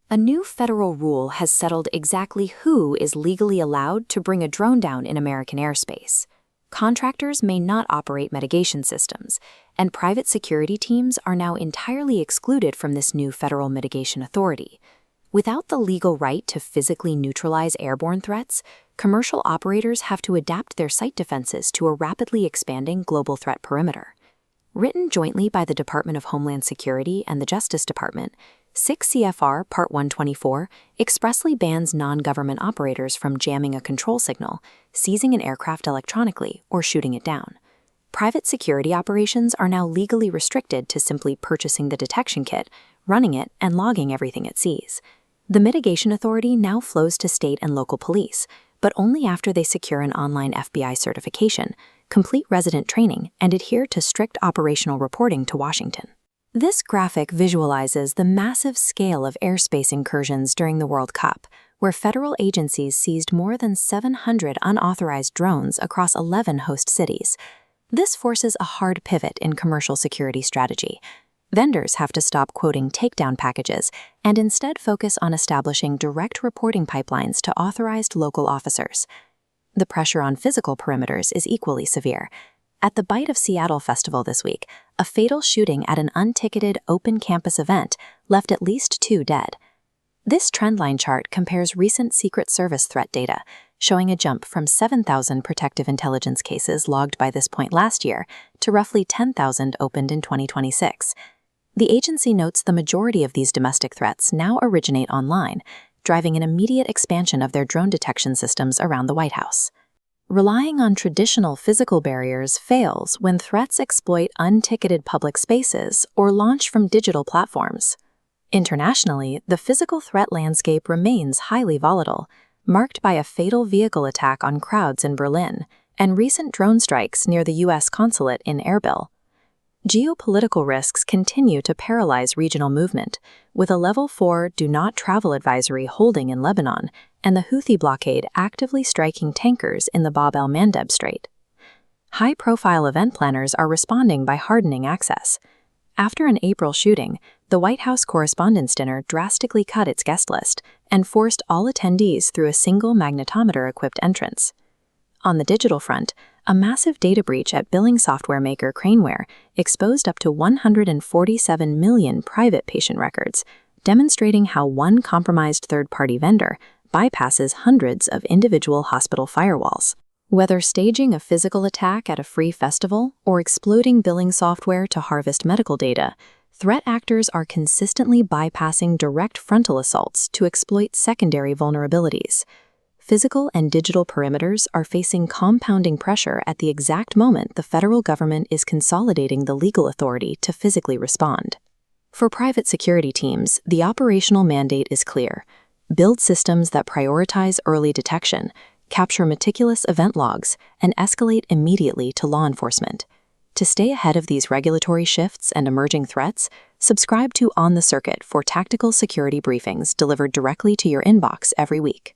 A new federal rule has settled exactly who is legally allowed to bring a drone down in American airspace. Contractors may not operate mitigation systems, and private security teams are now entirely excluded from this new federal mitigation authority. Without the legal right to physically neutralize airborne threats, commercial operators have to adapt their site defenses to a rapidly expanding global threat perimeter. Written jointly by the Department of Homeland Security and the Justice Department, 6 CFR Part 124 expressly bans non-government operators from jamming a control signal, seizing an aircraft electronically, or shooting it down. Private security operations are now legally restricted to simply purchasing the detection kit, running it, and logging everything it sees. The mitigation authority now flows to state and local police, but only after they secure an online FBI certification, complete resident training, and adhere to strict operational reporting to Washington. This graphic visualizes the massive scale of airspace incursions during the World Cup, where federal agencies seized more than 700 unauthorized drones across 11 host cities. This forces a hard pivot in commercial security strategy. Vendors have to stop quoting takedown packages and instead focus on establishing direct reporting pipelines to authorized local officers. The pressure on physical perimeters is equally severe. At the Bite of Seattle Festival this week, a fatal shooting at an unticketed open campus event left at least 2 dead. This trendline chart compares recent Secret Service threat data, showing a jump from 7,000 protective intelligence cases logged by this point last year to roughly 10,000 opened in 2026. The agency notes the majority of these domestic threats now originate online, driving an immediate expansion of their drone detection systems around the White House. Relying on traditional physical barriers fails when threats exploit unticketed public spaces or launch from digital platforms. Internationally, the physical threat landscape remains highly volatile, marked by a fatal vehicle attack on crowds in Berlin and recent drone strikes near the U.S. consulate in Erbil. Geopolitical risks continue to paralyze regional movement, with a Level 4 Do Not Travel advisory holding in Lebanon and the Houthi blockade actively striking tankers in the Bab el-Mandeb Strait. High-profile event planners are responding by hardening access. After an April shooting, the White House Correspondents' dinner drastically cut its guest list and forced all attendees through a single magnetometer-equipped entrance. On the digital front, a massive data breach at billing software maker Craneware exposed up to 147 million private patient records, demonstrating how one compromised third-party vendor bypasses hundreds of individual hospital firewalls. Whether staging a physical attack at a free festival or exploiting billing software to harvest medical data, threat actors are consistently bypassing direct frontal assaults to exploit secondary vulnerabilities. Physical and digital perimeters are facing compounding pressure at the exact moment the federal government is consolidating the legal authority to physically respond. For private security teams, the operational mandate is clear: build systems that prioritize early detection, capture meticulous event logs, and escalate immediately to law enforcement. To stay ahead of these regulatory shifts and emerging threats, subscribe to On the Circuit for tactical security briefings delivered directly to your inbox every week.